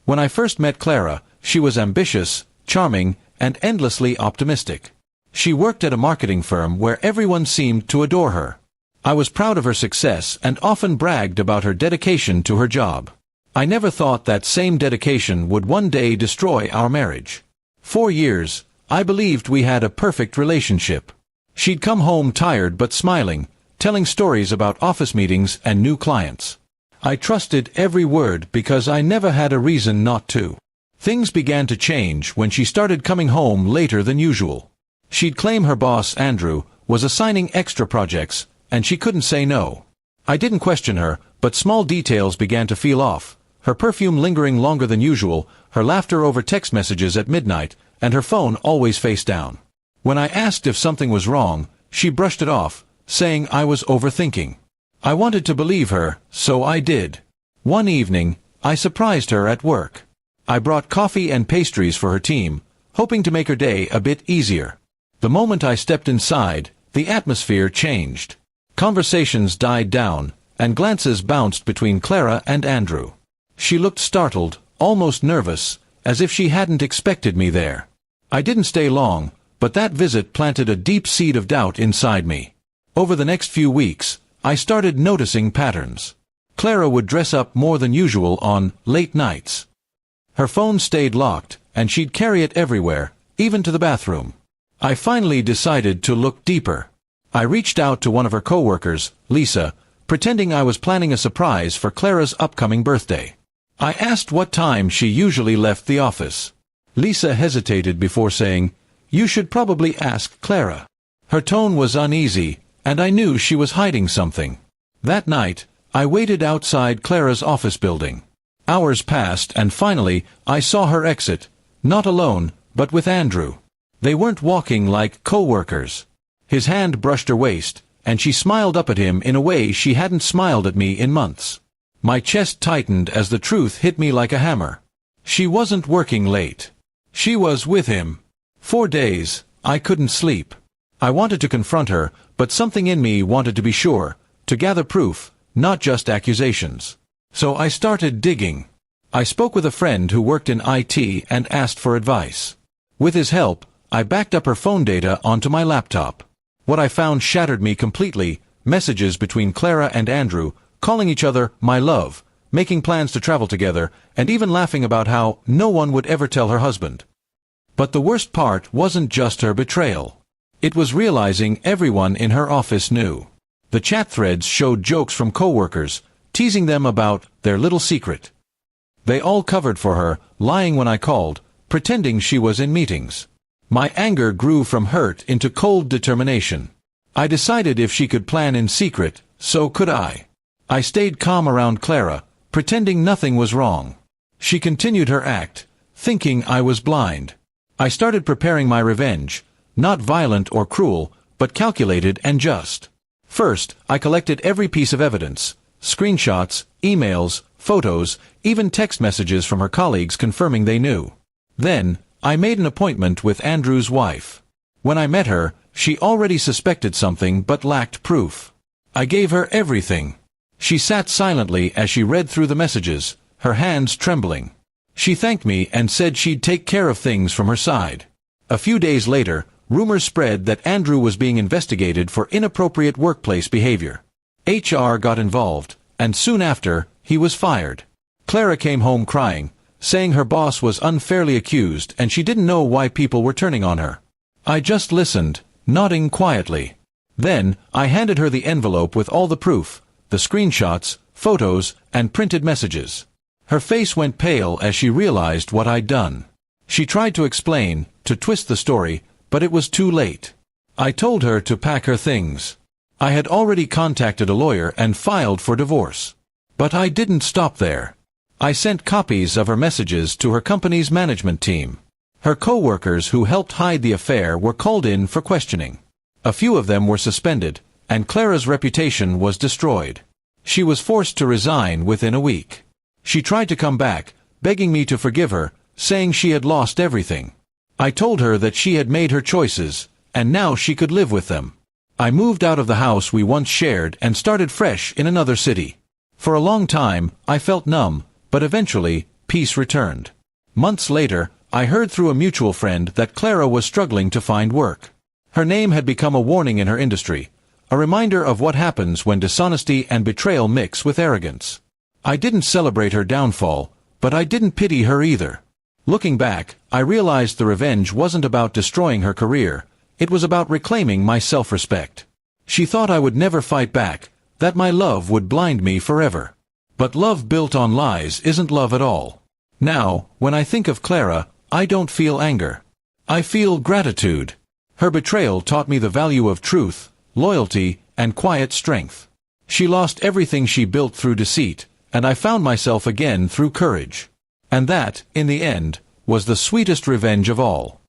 When I first met Clara, she was ambitious, charming, and endlessly optimistic. She worked at a marketing firm where everyone seemed to adore her. I was proud of her success and often bragged about her dedication to her job. I never thought that same dedication would one day destroy our marriage. 4 years, I believed we had a perfect relationship. She'd come home tired but smiling, telling stories about office meetings and new clients. I trusted every word because I never had a reason not to. Things began to change when she started coming home later than usual. She'd claim her boss, Andrew, was assigning extra projects, and she couldn't say no. I didn't question her, but small details began to feel off. Her perfume lingering longer than usual, her laughter over text messages at midnight, and her phone always face down. When I asked if something was wrong, she brushed it off, saying I was overthinking. I wanted to believe her, so I did. One evening, I surprised her at work. I brought coffee and pastries for her team, hoping to make her day a bit easier. The moment I stepped inside, the atmosphere changed. Conversations died down, and glances bounced between Clara and Andrew. She looked startled, almost nervous, as if she hadn't expected me there. I didn't stay long, but that visit planted a deep seed of doubt inside me. Over the next few weeks, I started noticing patterns. Clara would dress up more than usual on late nights. Her phone stayed locked, and she'd carry it everywhere, even to the bathroom. I finally decided to look deeper. I reached out to one of her coworkers, Lisa, pretending I was planning a surprise for Clara's upcoming birthday. I asked what time she usually left the office. Lisa hesitated before saying, "You should probably ask Clara." Her tone was uneasy, and I knew she was hiding something. That night, I waited outside Clara's office building. Hours passed and finally, I saw her exit, not alone, but with Andrew. They weren't walking like co-workers. His hand brushed her waist, and she smiled up at him in a way she hadn't smiled at me in months. My chest tightened as the truth hit me like a hammer. She wasn't working late. She was with him. 4 days, I couldn't sleep. I wanted to confront her, but something in me wanted to be sure, to gather proof, not just accusations. So I started digging. I spoke with a friend who worked in IT and asked for advice. With his help, I backed up her phone data onto my laptop. What I found shattered me completely: messages between Clara and Andrew, calling each other my love, making plans to travel together, and even laughing about how no one would ever tell her husband. But the worst part wasn't just her betrayal. It was realizing everyone in her office knew. The chat threads showed jokes from coworkers, teasing them about their little secret. They all covered for her, lying when I called, pretending she was in meetings. My anger grew from hurt into cold determination. I decided if she could plan in secret, so could I. I stayed calm around Clara, pretending nothing was wrong. She continued her act, thinking I was blind. I started preparing my revenge, not violent or cruel, but calculated and just. First, I collected every piece of evidence: screenshots, emails, photos, even text messages from her colleagues confirming they knew. Then, I made an appointment with Andrew's wife. When I met her, she already suspected something but lacked proof. I gave her everything. She sat silently as she read through the messages, her hands trembling. She thanked me and said she'd take care of things from her side. A few days later, rumors spread that Andrew was being investigated for inappropriate workplace behavior. HR got involved, and soon after, he was fired. Clara came home crying, saying her boss was unfairly accused and she didn't know why people were turning on her. I just listened, nodding quietly. Then, I handed her the envelope with all the proof, the screenshots, photos, and printed messages. Her face went pale as she realized what I'd done. She tried to explain, to twist the story, but it was too late. I told her to pack her things. I had already contacted a lawyer and filed for divorce. But I didn't stop there. I sent copies of her messages to her company's management team. Her co-workers who helped hide the affair were called in for questioning. A few of them were suspended, and Clara's reputation was destroyed. She was forced to resign within a week. She tried to come back, begging me to forgive her, saying she had lost everything. I told her that she had made her choices, and now she could live with them. I moved out of the house we once shared and started fresh in another city. For a long time, I felt numb, but eventually, peace returned. Months later, I heard through a mutual friend that Clara was struggling to find work. Her name had become a warning in her industry, a reminder of what happens when dishonesty and betrayal mix with arrogance. I didn't celebrate her downfall, but I didn't pity her either. Looking back, I realized the revenge wasn't about destroying her career, it was about reclaiming my self-respect. She thought I would never fight back, that my love would blind me forever. But love built on lies isn't love at all. Now, when I think of Clara, I don't feel anger. I feel gratitude. Her betrayal taught me the value of truth, loyalty, and quiet strength. She lost everything she built through deceit, and I found myself again through courage. And that, in the end, was the sweetest revenge of all.